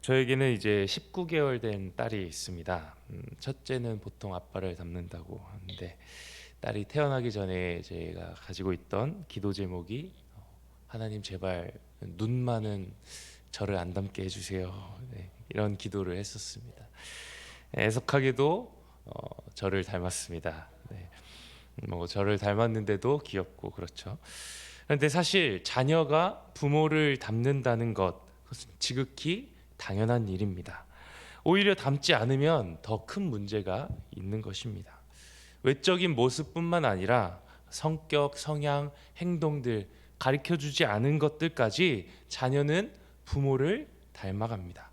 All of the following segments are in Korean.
저에게는 이제 19개월 된 딸이 있습니다. 첫째는 보통 아빠를 닮는다고 하는데 딸이 태어나기 전에 제가 가지고 있던 기도 제목이 하나님 제발 눈 많은 저를 안 닮게 해주세요. 네, 이런 기도를 했었습니다. 애석하게도 저를 닮았습니다. 네, 뭐 저를 닮았는데도 귀엽고 그렇죠. 그런데 사실 자녀가 부모를 닮는다는 것, 그것은 지극히 당연한 일입니다. 오히려 닮지 않으면 더 큰 문제가 있는 것입니다. 외적인 모습뿐만 아니라 성격, 성향, 행동들, 가르쳐주지 않은 것들까지 자녀는 부모를 닮아갑니다.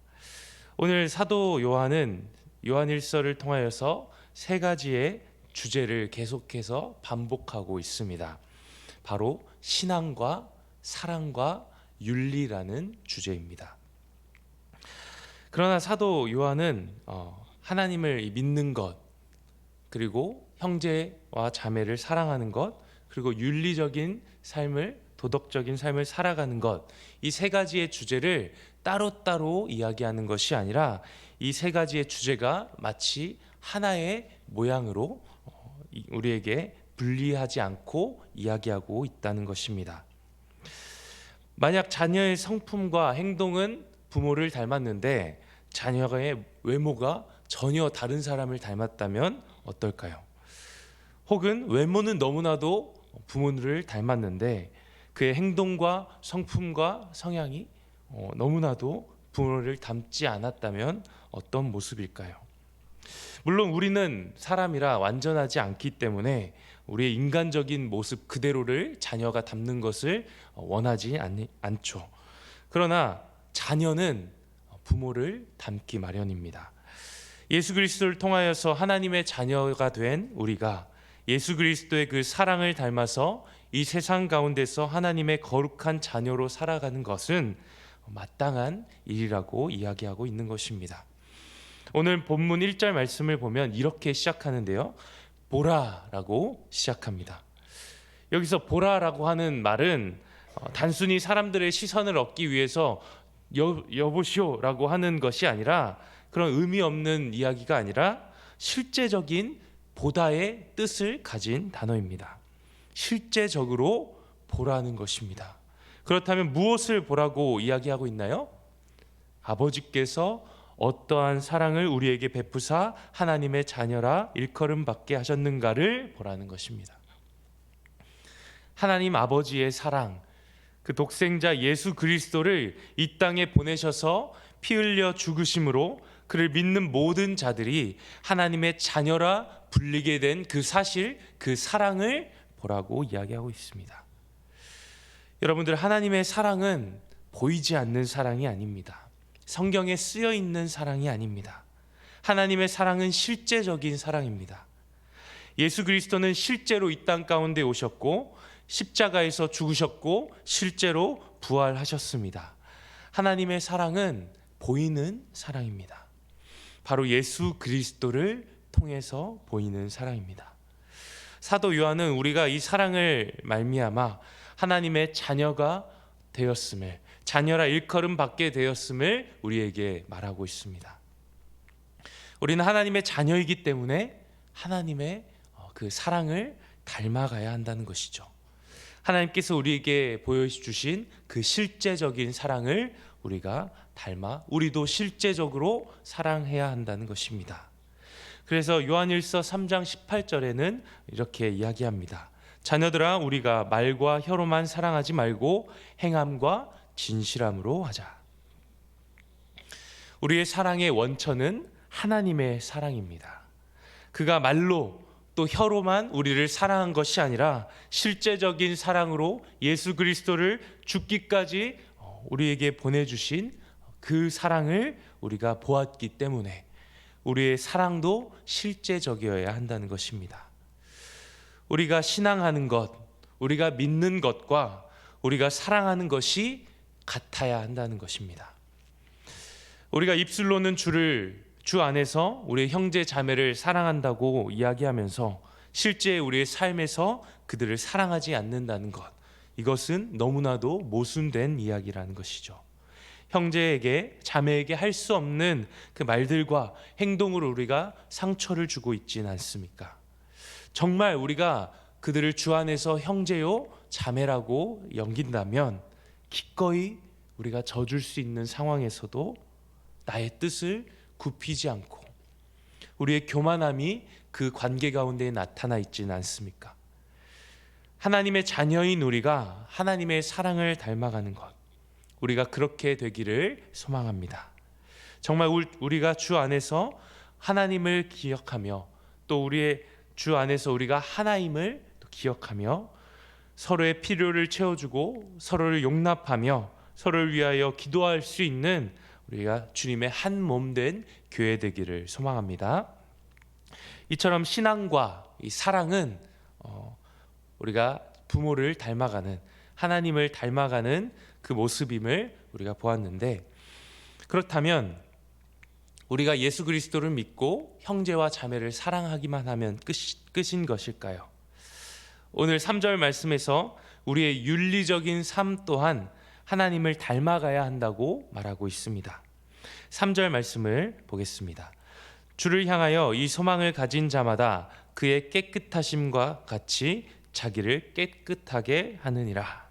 오늘 사도 요한은 요한일서를 통하여서 세 가지의 주제를 계속해서 반복하고 있습니다. 바로 신앙과 사랑과 윤리라는 주제입니다. 그러나 사도 요한은 하나님을 믿는 것, 그리고 형제와 자매를 사랑하는 것, 그리고 윤리적인 삶을, 도덕적인 삶을 살아가는 것, 이 세 가지의 주제를 따로따로 이야기하는 것이 아니라 이 세 가지의 주제가 마치 하나의 모양으로 우리에게 분리하지 않고 이야기하고 있다는 것입니다. 만약 자녀의 성품과 행동은 부모를 닮았는데 자녀의 외모가 전혀 다른 사람을 닮았다면 어떨까요? 혹은 외모는 너무나도 부모를 닮았는데 그의 행동과 성품과 성향이 너무나도 부모를 닮지 않았다면 어떤 모습일까요? 물론 우리는 사람이라 완전하지 않기 때문에 우리의 인간적인 모습 그대로를 자녀가 닮는 것을 원하지 않죠. 그러나 자녀는 부모를 닮기 마련입니다. 예수 그리스도를 통하여서 하나님의 자녀가 된 우리가 예수 그리스도의 그 사랑을 닮아서 이 세상 가운데서 하나님의 거룩한 자녀로 살아가는 것은 마땅한 일이라고 이야기하고 있는 것입니다. 오늘 본문 1절 말씀을 보면 이렇게 시작하는데요. 보라라고 시작합니다. 여기서 보라라고 하는 말은 단순히 사람들의 시선을 얻기 위해서 여보시오라고 하는 것이 아니라 그런 의미 없는 이야기가 아니라 실제적인 보다의 뜻을 가진 단어입니다. 실제적으로 보라는 것입니다. 그렇다면 무엇을 보라고 이야기하고 있나요? 아버지께서 어떠한 사랑을 우리에게 베푸사 하나님의 자녀라 일컬음 받게 하셨는가를 보라는 것입니다. 하나님 아버지의 사랑, 그 독생자 예수 그리스도를 이 땅에 보내셔서 피 흘려 죽으심으로 그를 믿는 모든 자들이 하나님의 자녀라 불리게 된 그 사실, 그 사랑을 보라고 이야기하고 있습니다. 여러분들, 하나님의 사랑은 보이지 않는 사랑이 아닙니다. 성경에 쓰여 있는 사랑이 아닙니다. 하나님의 사랑은 실제적인 사랑입니다. 예수 그리스도는 실제로 이 땅 가운데 오셨고 십자가에서 죽으셨고 실제로 부활하셨습니다. 하나님의 사랑은 보이는 사랑입니다. 바로 예수 그리스도를 통해서 보이는 사랑입니다. 사도 요한은 우리가 이 사랑을 말미암아 하나님의 자녀가 되었음을, 자녀라 일컬음 받게 되었음을 우리에게 말하고 있습니다. 우리는 하나님의 자녀이기 때문에 하나님의 그 사랑을 닮아가야 한다는 것이죠. 하나님께서 우리에게 보여주신 그 실제적인 사랑을 우리가 닮아 우리도 실제적으로 사랑해야 한다는 것입니다. 그래서 요한일서 3장 18절에는 이렇게 이야기합니다. 자녀들아, 우리가 말과 혀로만 사랑하지 말고 행함과 진실함으로 하자. 우리의 사랑의 원천은 하나님의 사랑입니다. 그가 말로 또 혀로만 우리를 사랑한 것이 아니라 실제적인 사랑으로 예수 그리스도를 죽기까지 우리에게 보내주신 그 사랑을 우리가 보았기 때문에 우리의 사랑도 실제적이어야 한다는 것입니다. 우리가 신앙하는 것, 우리가 믿는 것과 우리가 사랑하는 것이 같아야 한다는 것입니다. 우리가 입술로는 주 안에서 우리의 형제 자매를 사랑한다고 이야기하면서 실제 우리의 삶에서 그들을 사랑하지 않는다는 것, 이것은 너무나도 모순된 이야기라는 것이죠. 형제에게, 자매에게 할 수 없는 그 말들과 행동으로 우리가 상처를 주고 있지는 않습니까? 정말 우리가 그들을 주 안에서 형제요 자매라고 여긴다면 기꺼이 우리가 져줄 수 있는 상황에서도 나의 뜻을 굽히지 않고 우리의 교만함이 그 관계 가운데 나타나 있지는 않습니까? 하나님의 자녀인 우리가 하나님의 사랑을 닮아가는 것, 우리가 그렇게 되기를 소망합니다. 정말 우리가 주 안에서 하나님을 기억하며 또 우리의 주 안에서 우리가 하나임을 기억하며 서로의 필요를 채워주고 서로를 용납하며 서로를 위하여 기도할 수 있는 우리가 주님의 한 몸 된 교회 되기를 소망합니다. 이처럼 신앙과 이 사랑은 우리가 부모를 닮아가는, 하나님을 닮아가는 그 모습임을 우리가 보았는데, 그렇다면 우리가 예수 그리스도를 믿고 형제와 자매를 사랑하기만 하면 끝인 것일까요? 오늘 3절 말씀에서 우리의 윤리적인 삶 또한 하나님을 닮아가야 한다고 말하고 있습니다. 3절 말씀을 보겠습니다. 주를 향하여 이 소망을 가진 자마다 그의 깨끗하심과 같이 자기를 깨끗하게 하느니라.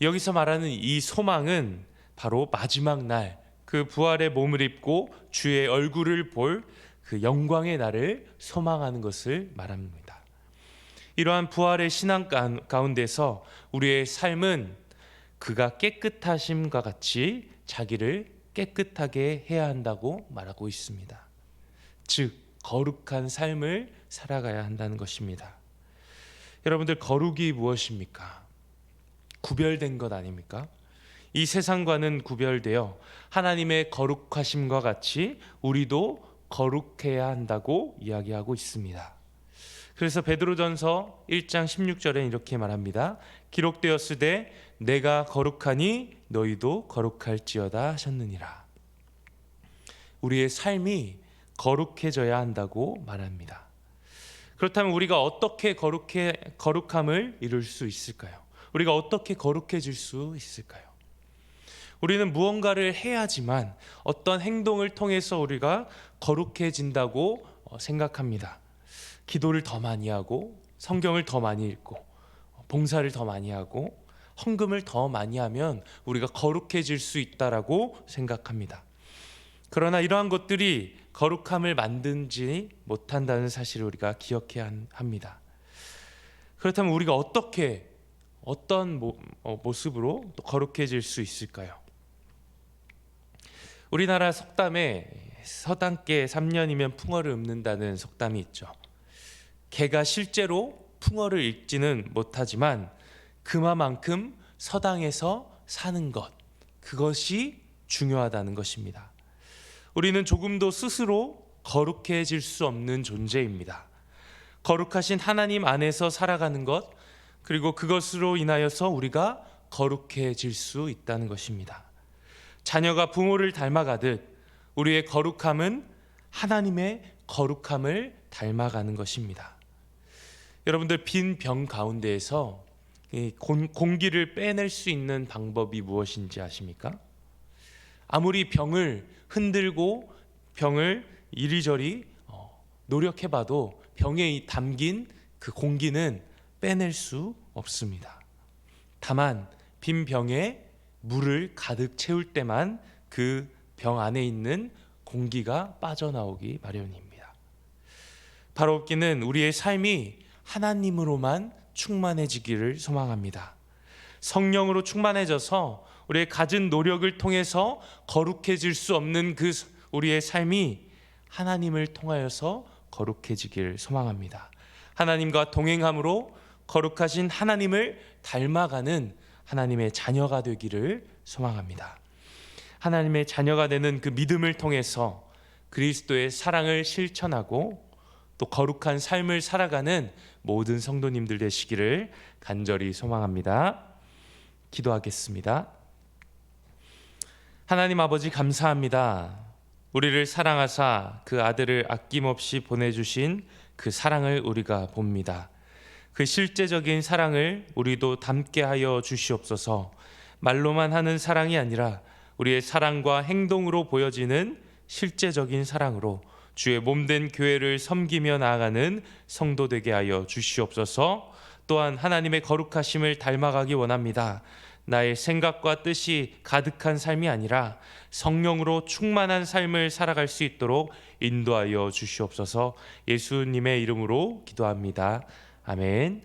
여기서 말하는 이 소망은 바로 마지막 날 그 부활의 몸을 입고 주의 얼굴을 볼 그 영광의 날을 소망하는 것을 말합니다. 이러한 부활의 신앙 가운데서 우리의 삶은 그가 깨끗하심과 같이 자기를 깨끗하게 해야 한다고 말하고 있습니다. 즉 거룩한 삶을 살아가야 한다는 것입니다. 여러분들, 거룩이 무엇입니까? 구별된 것 아닙니까? 이 세상과는 구별되어 하나님의 거룩하심과 같이 우리도 거룩해야 한다고 이야기하고 있습니다. 그래서 베드로전서 1장 16절에 이렇게 말합니다. 기록되었으되 내가 거룩하니 너희도 거룩할지어다 하셨느니라. 우리의 삶이 거룩해져야 한다고 말합니다. 그렇다면 우리가 어떻게 거룩함을 이룰 수 있을까요? 우리가 어떻게 거룩해질 수 있을까요? 우리는 무언가를 해야지만 어떤 행동을 통해서 우리가 거룩해진다고 생각합니다. 기도를 더 많이 하고 성경을 더 많이 읽고 봉사를 더 많이 하고 헌금을 더 많이 하면 우리가 거룩해질 수 있다라고 생각합니다. 그러나 이러한 것들이 거룩함을 만들지 못한다는 사실을 우리가 기억해야 합니다. 그렇다면 우리가 어떤 모습으로 또 거룩해질 수 있을까요? 우리나라 속담에 서당께 3년이면 풍어를 읊는다는 속담이 있죠. 개가 실제로 풍어를 읽지는 못하지만 그만큼 서당에서 사는 것, 그것이 중요하다는 것입니다. 우리는 조금도 스스로 거룩해질 수 없는 존재입니다. 거룩하신 하나님 안에서 살아가는 것, 그리고 그것으로 인하여서 우리가 거룩해질 수 있다는 것입니다. 자녀가 부모를 닮아가듯 우리의 거룩함은 하나님의 거룩함을 닮아가는 것입니다. 여러분들, 빈 병 가운데에서 공기를 빼낼 수 있는 방법이 무엇인지 아십니까? 아무리 병을 흔들고 병을 이리저리 노력해봐도 병에 담긴 그 공기는 빼낼 수 없습니다. 다만 빈 병에 물을 가득 채울 때만 그 병 안에 있는 공기가 빠져나오기 마련입니다. 바로 없기는 우리의 삶이 하나님으로만 충만해지기를 소망합니다. 성령으로 충만해져서 우리의 갖은 노력을 통해서 거룩해질 수 없는 그 우리의 삶이 하나님을 통하여서 거룩해지기를 소망합니다. 하나님과 동행함으로 거룩하신 하나님을 닮아가는 하나님의 자녀가 되기를 소망합니다. 하나님의 자녀가 되는 그 믿음을 통해서 그리스도의 사랑을 실천하고 또 거룩한 삶을 살아가는 모든 성도님들 되시기를 간절히 소망합니다. 기도하겠습니다. 하나님 아버지, 감사합니다. 우리를 사랑하사 그 아들을 아낌없이 보내주신 그 사랑을 우리가 봅니다. 그 실제적인 사랑을 우리도 담게 하여 주시옵소서. 말로만 하는 사랑이 아니라 우리의 사랑과 행동으로 보여지는 실제적인 사랑으로 주의 몸된 교회를 섬기며 나아가는 성도 되게 하여 주시옵소서. 또한 하나님의 거룩하심을 닮아가기 원합니다. 나의 생각과 뜻이 가득한 삶이 아니라 성령으로 충만한 삶을 살아갈 수 있도록 인도하여 주시옵소서. 예수님의 이름으로 기도합니다. 아멘.